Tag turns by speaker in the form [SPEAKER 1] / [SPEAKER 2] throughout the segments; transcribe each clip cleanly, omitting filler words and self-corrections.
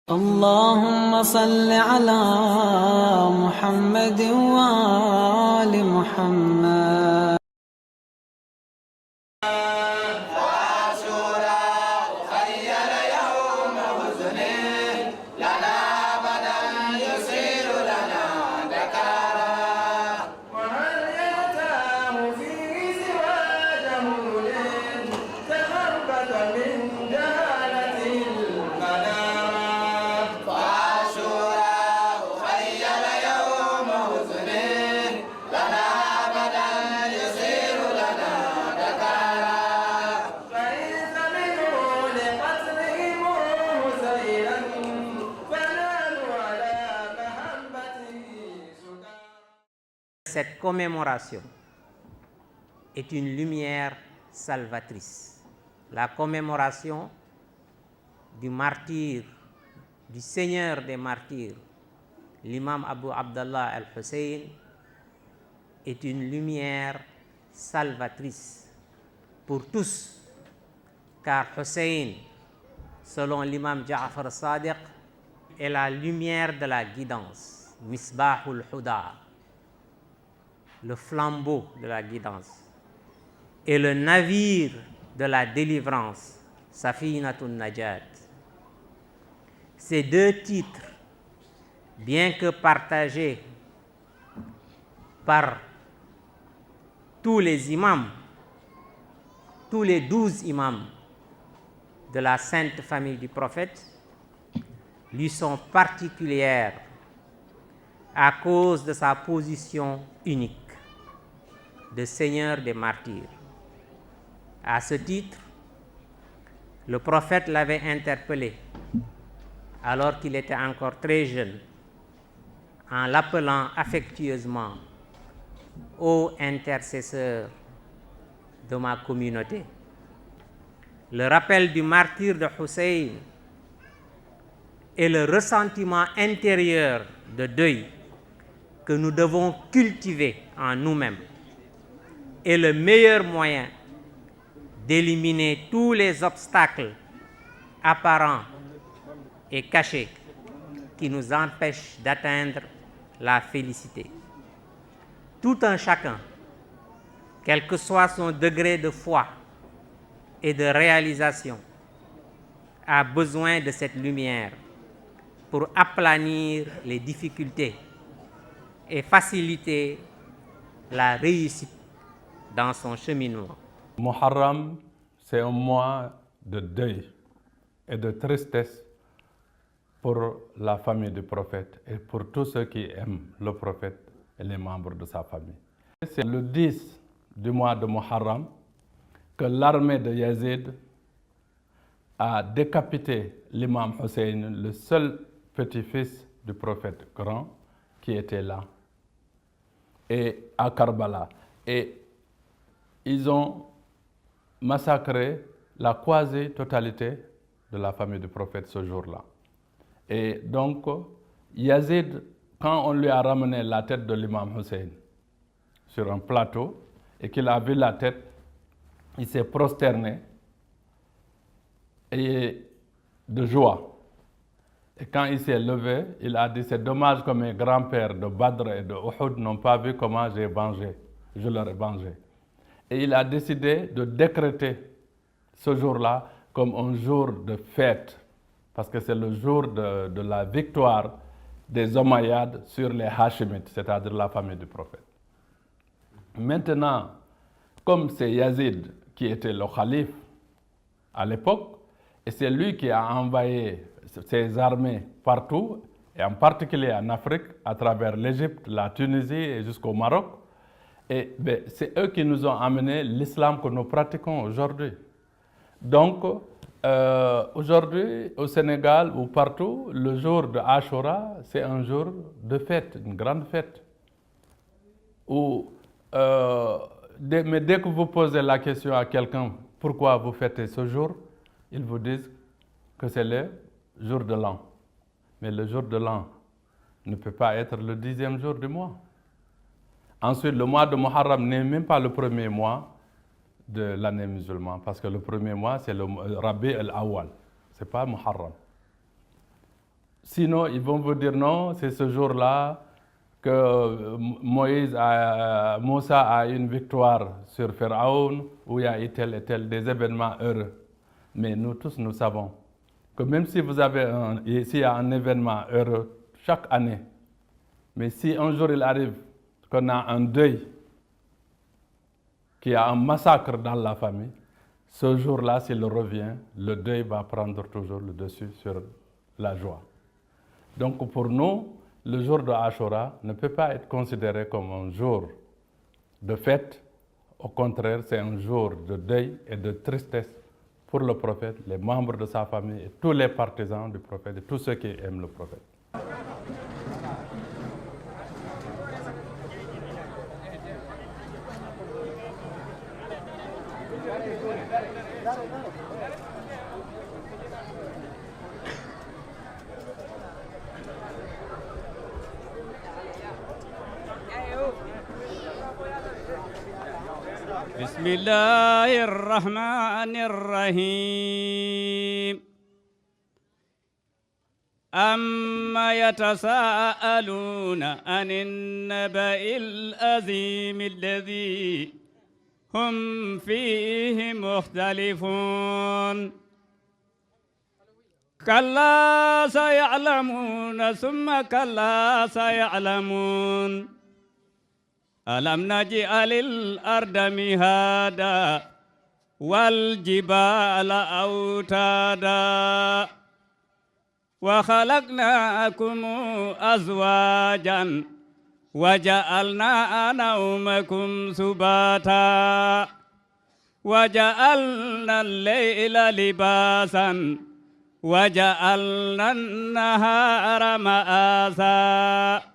[SPEAKER 1] اللهم صل على محمد وآل محمد.
[SPEAKER 2] Cette commémoration est une lumière salvatrice. La commémoration du martyr, du Seigneur des martyrs, l'imam Abu Abdallah al-Hussein, est une lumière salvatrice pour tous, car Hussein, selon l'imam Ja'far Sadiq, est la lumière de la guidance, Misbahul Huda, le flambeau de la guidance, et le navire de la délivrance, Safinatun Najat. Ces deux titres, bien que partagés par tous les imams, tous les 12 imams de la sainte famille du prophète, lui sont particulières à cause de sa position unique de Seigneur des martyrs. À ce titre, le prophète l'avait interpellé alors qu'il était encore très jeune, en l'appelant affectueusement « Ô intercesseur de ma communauté ». Le rappel du martyre de Hussein et le ressentiment intérieur de deuil que nous devons cultiver en nous-mêmes est le meilleur moyen d'éliminer tous les obstacles apparents et cachés qui nous empêchent d'atteindre la félicité. Tout un chacun, quel que soit son degré de foi et de réalisation, a besoin de cette lumière pour aplanir les difficultés et faciliter la réussite dans son cheminement.
[SPEAKER 3] Muharram, c'est un mois de deuil et de tristesse pour la famille du prophète et pour tous ceux qui aiment le prophète et les membres de sa famille. C'est le 10 du mois de Muharram que l'armée de Yazid a décapité l'imam Hussein, le seul petit-fils du prophète grand qui était là, et à Karbala. Et ils ont massacré la quasi-totalité de la famille du prophète ce jour-là. Et donc, Yazid, quand on lui a ramené la tête de l'imam Hussein sur un plateau et qu'il a vu la tête, il s'est prosterné et de joie. Et quand il s'est levé, il a dit « C'est dommage que mes grands-pères de Badr et de Uhud n'ont pas vu comment je leur ai vengé. » Et il a décidé de décréter ce jour-là comme un jour de fête, parce que c'est le jour de la victoire des Omeyyades sur les Hachimites, c'est-à-dire la famille du prophète. Maintenant, comme c'est Yazid qui était le calife à l'époque, et c'est lui qui a envoyé ses armées partout, et en particulier en Afrique, à travers l'Égypte, la Tunisie et jusqu'au Maroc, et c'est eux qui nous ont amené l'islam que nous pratiquons aujourd'hui. Donc, aujourd'hui, au Sénégal ou partout, le jour de Ashura, c'est un jour de fête, une grande fête. Mais dès que vous posez la question à quelqu'un, pourquoi vous fêtez ce jour, ils vous disent que c'est le jour de l'an. Mais le jour de l'an ne peut pas être le 10e jour du mois. Ensuite, le mois de Muharram n'est même pas le premier mois de l'année musulmane, parce que le premier mois, c'est le Rabi al-Awwal, ce n'est pas Muharram. Sinon, ils vont vous dire non, c'est ce jour-là que Moussa a une victoire sur Pharaon, où il y a eu tel et tel des événements heureux. Mais nous tous, nous savons que même si vous avez s'il y a un événement heureux chaque année, mais si un jour il arrive qu'on a un deuil, qu'il y a un massacre dans la famille, ce jour-là, s'il revient, le deuil va prendre toujours le dessus sur la joie. Donc pour nous, le jour de Ashura ne peut pas être considéré comme un jour de fête. Au contraire, c'est un jour de deuil et de tristesse pour le prophète, les membres de sa famille et tous les partisans du prophète et tous ceux qui aiment le prophète.
[SPEAKER 4] بسم الله الرحمن الرحيم أما يتساءلون عن النبأ العظيم الذي هم فيه مختلفون كلا سيعلمون ثم كلا سيعلمون ألم نجعل الأرض مهادا والجبال أوتادا وخلقناكم أزواجا وجعلنا نومكم سباتا وجعلنا الليل لباسا وجعلنا النهار مآسا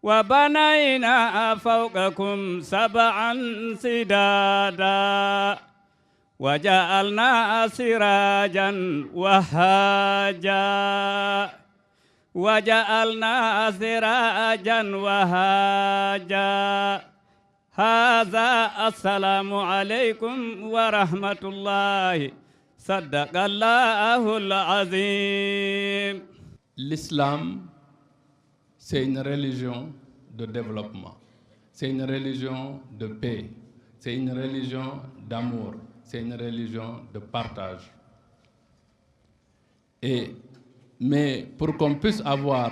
[SPEAKER 4] وبنينا فوقكم سبعا سدادا وجعلنا سراجا وهاجا وجعلنا سراجا وهاجا هذا السلام عليكم ورحمة الله صدق الله العظيم.
[SPEAKER 3] L'islam, c'est une religion de développement, c'est une religion de paix, c'est une religion d'amour, c'est une religion de partage. Mais pour qu'on puisse avoir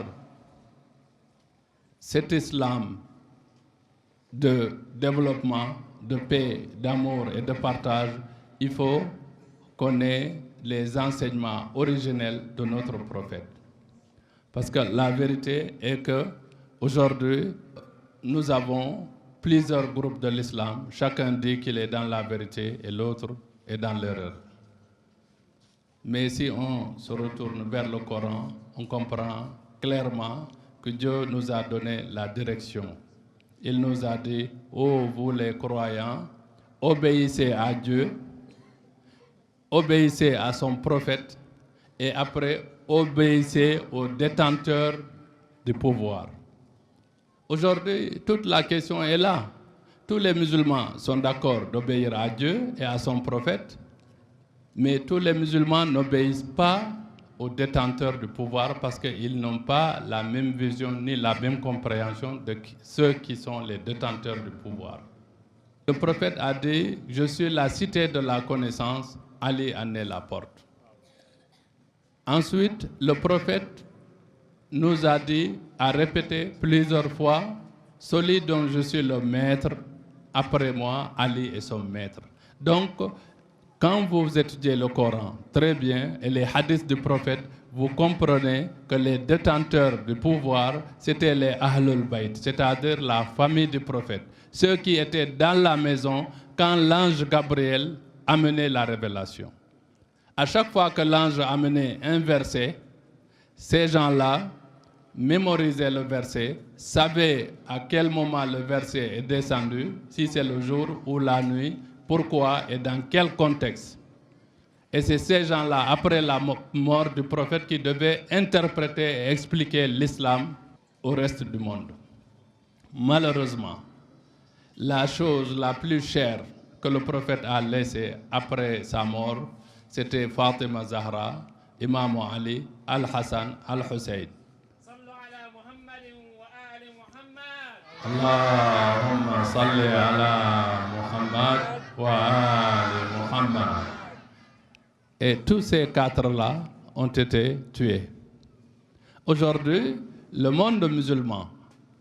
[SPEAKER 3] cet islam de développement, de paix, d'amour et de partage, il faut qu'on ait les enseignements originels de notre prophète. Parce que la vérité est que aujourd'hui, nous avons plusieurs groupes de l'islam. Chacun dit qu'il est dans la vérité et l'autre est dans l'erreur. Mais si on se retourne vers le Coran, on comprend clairement que Dieu nous a donné la direction. Il nous a dit, ô vous les croyants, obéissez à Dieu, obéissez à son prophète et après obéissez aux détenteurs du pouvoir. Aujourd'hui, toute la question est là. Tous les musulmans sont d'accord d'obéir à Dieu et à son prophète, mais tous les musulmans n'obéissent pas aux détenteurs du pouvoir parce qu'ils n'ont pas la même vision ni la même compréhension de ceux qui sont les détenteurs du pouvoir. Le prophète a dit, je suis la cité de la connaissance, Ali en est la porte. Ensuite, le prophète nous a dit, a répété plusieurs fois, celui dont je suis le maître, après moi, Ali est son maître. Donc, quand vous étudiez le Coran très bien et les hadiths du prophète, vous comprenez que les détenteurs du pouvoir, c'était les Ahlul Bayt, c'est-à-dire la famille du prophète. Ceux qui étaient dans la maison quand l'ange Gabriel amenait la révélation. À chaque fois que l'ange amenait un verset, ces gens-là mémorisaient le verset, savaient à quel moment le verset est descendu, si c'est le jour ou la nuit, pourquoi et dans quel contexte. Et c'est ces gens-là, après la mort du prophète, qui devaient interpréter et expliquer l'islam au reste du monde. Malheureusement, la chose la plus chère que le prophète a laissée après sa mort, c'était Fatima Zahra, Imam Ali, Al-Hassan, Al-Hussein. Allahumma salli ala Muhammad wa ali Muhammad. Et tous ces quatre-là ont été tués. Aujourd'hui, le monde musulman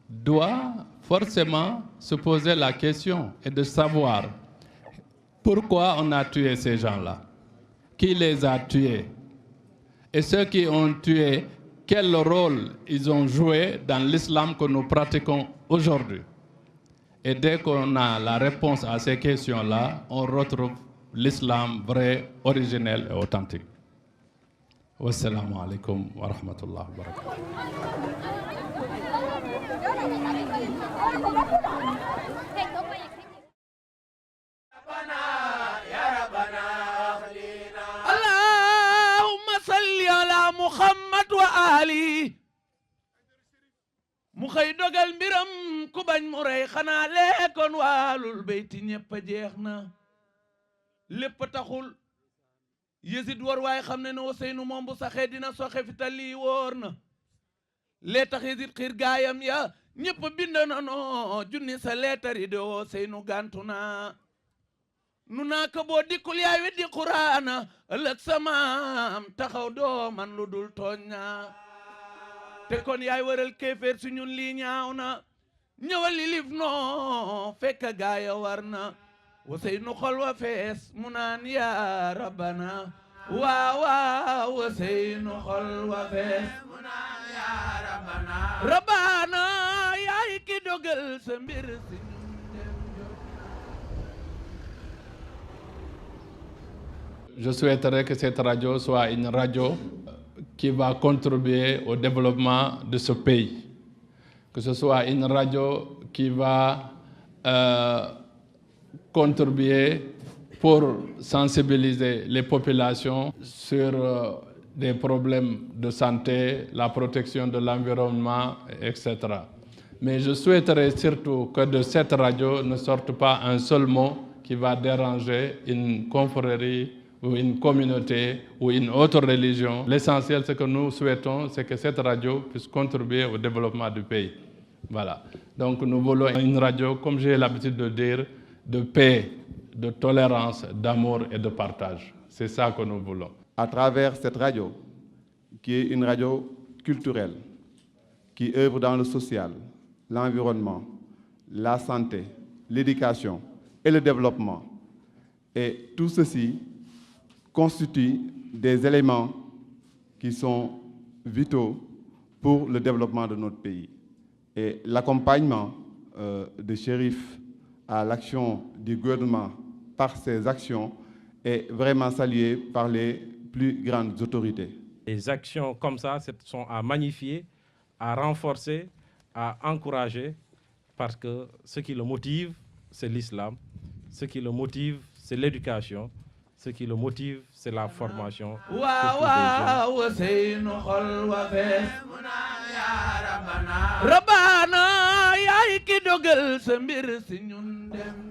[SPEAKER 3] doit forcément se poser la question et de savoir pourquoi on a tué ces gens-là, qui les a tués, et ceux qui ont tué, quel rôle ils ont joué dans l'islam que nous pratiquons aujourd'hui. Et dès qu'on a la réponse à ces questions-là, on retrouve l'islam vrai, originel et authentique. Wassalamu alaikum wa rahmatullahi wa barakatuh.
[SPEAKER 5] Allahumma salli ala Muhammad wa ali. mu xëy dogal mbiram ku bañ mu rey xanaa lekkoon waalul beyti ñëpp a jeex na lépp taxul Yezid war waaye xam ne Ousseynou moom bu saxee dina soxe fi ta lii wóor na lee tax Yezid xiir gaayam ya ñëpp bind na no junni sa leetari de Ousseynou gàntu na nu naa ko boo dikkul yaay weddi Quraana ëllëg samaam taxaw doo man lu dul tooñ na te kon yaay waral kéeféer si ñun lii ñaaw na ñëwal li lif noo fekk gaaya war na Ousseynou xol wa fees mu naan yaa rabbana waaw waaw Ousseynou xol wa fees mu naan yaa rabbana rabbana yaay ki dogal sa mbir si ñun dem jot.
[SPEAKER 3] Je souhaiterais que cette radio soit une radio qui va contribuer au développement de ce pays. Que ce soit une radio qui va contribuer pour sensibiliser les populations sur des problèmes de santé, la protection de l'environnement, etc. Mais je souhaiterais surtout que de cette radio ne sorte pas un seul mot qui va déranger une confrérie ou une communauté ou une autre religion. L'essentiel, ce que nous souhaitons, c'est que cette radio puisse contribuer au développement du pays. Voilà. Donc nous voulons une radio, comme j'ai l'habitude de dire, de paix, de tolérance, d'amour et de partage. C'est ça que nous voulons.
[SPEAKER 6] À travers cette radio, qui est une radio culturelle, qui œuvre dans le social, l'environnement, la santé, l'éducation et le développement. Et tout ceci constitue des éléments qui sont vitaux pour le développement de notre pays. Et l'accompagnement de Chérif à l'action du gouvernement par ses actions est vraiment salué par les plus grandes autorités.
[SPEAKER 7] Les actions comme ça sont à magnifier, à renforcer, à encourager, parce que ce qui le motive, c'est l'islam. Ce qui le motive, c'est l'éducation. Ce qui le motive, c'est la formation.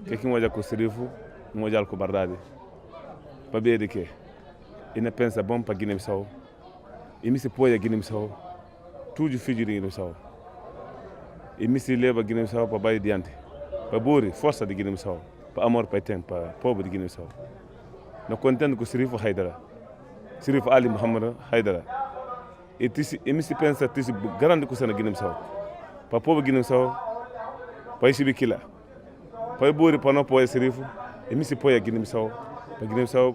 [SPEAKER 8] Keki moja ko sirifu, moja ko bardade. Pa beede ke. Ina pensa bom pa Guinée Bissau. Imi se poya Guinée Bissau. Tuju fijiri Guinée Bissau. Imi se leva Guinée Bissau pa bayi diante. Pa bori força de Guinée Bissau. Pa amor pa tem pa pobre de Guinée Bissau. No contente com Sirifo Haidara, Sirifo Ali Muhammad Haidara. E imi se pensa tisi grande coisa na Guiné-Bissau. Para povo Guiné-Bissau, para esse bikila. Para bori para não poder Sirifo, imi se põe a Guiné-Bissau. Para Guiné-Bissau,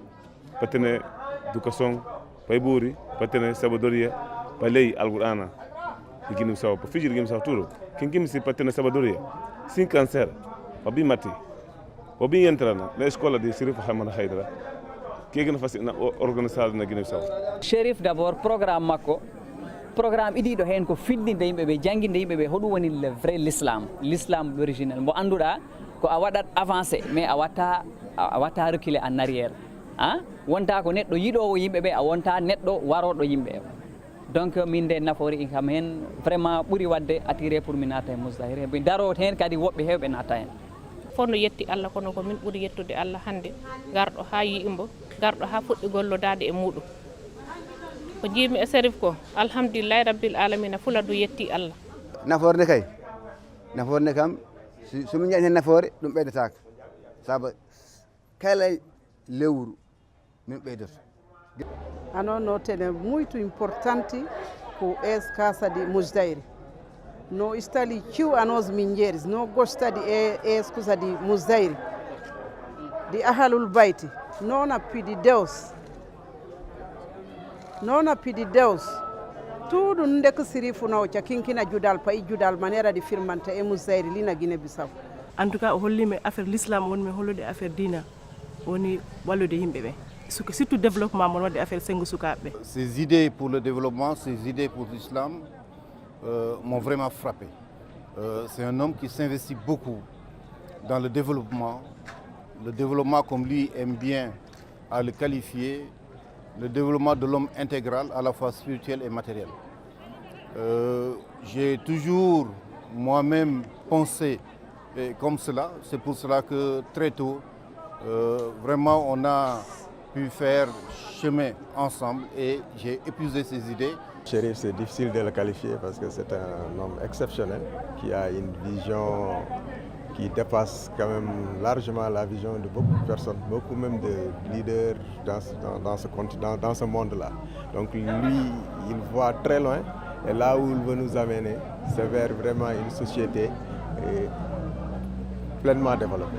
[SPEAKER 8] para ter educação, para bori, para ter sabedoria, para ler Al-Qur'ana de Guiné-Bissau, para fugir de Guiné-Bissau tudo. Quem se para ter sabedoria, sem câncer, para bem mati, para bem entrar na escola de Sirifo Hamad Haidara. Que gën fas organisation na Guinée-Bissau.
[SPEAKER 9] Chérif d'abord programme makko programme idiɗo hen ko findinde yimɓe ɓe jangguinde yimɓe ɓe hoɗum woni le vrai l'islam original mo anduɗa ko a waɗat avancé mais a watta reculer en arrière wonta ko neɗɗo yiɗowo yimɓe ɓe a wonta neɗɗo waroɗo yimɓe donc min nde nafoori kam hen vraiment ɓuuri wadde attiré pour mi naata e Mousdahir ɓe daro hen kadi woɓɓe hewɓe naata hen
[SPEAKER 10] fonno yetti Allah kono ko min ɓuri yettude Allah hande garɗo ha yimɓe garɗo ha fuɗɗi gollodade e muɗum ko jiimi e Serif ko alhamdulillahi rabbil alamina Fuladu yetti Allah.
[SPEAKER 11] Nafoore kay nafoore kam somi ñaani hen nafoore ɗum ɓeydetaka saabu kala lewru min ɓeydoto.
[SPEAKER 12] A note ne muito importante ko Casa de Mujdairi. No istali ciu anos minjeris no gostadi escusa de Mujdairi di ahalul bayti nona pidi Deus tudo ndek sirifu no ca kinkina judal pay judal manera di firmanta e Mujdairi lina Guinée Bissau.
[SPEAKER 13] En tout cas o hollimi affaire l'islam woni mi hollude affaire dina woni wallude yimɓe ɓe surtout développement mon wadde affaire sengu sukaɓe.
[SPEAKER 14] Ces idées pour le développement, ces idées pour l'islam m'ont vraiment frappé. C'est un homme qui s'investit beaucoup dans le développement comme lui aime bien à le qualifier, le développement de l'homme intégral à la fois spirituel et matériel. J'ai toujours moi-même pensé comme cela, c'est pour cela que très tôt, vraiment on a pu faire chemin ensemble et j'ai épuisé ses idées.
[SPEAKER 15] Chérif, c'est difficile de le qualifier parce que c'est un homme exceptionnel qui a une vision qui dépasse quand même largement la vision de beaucoup de personnes, beaucoup même de leaders dans ce continent, dans ce monde-là. Donc lui, il voit très loin et là où il veut nous amener, c'est vers vraiment une société pleinement développée.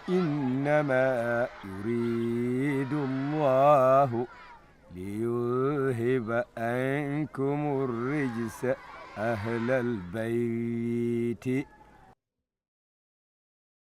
[SPEAKER 16] إنما يريد الله ليذهب عنكم الرجس أهل البيت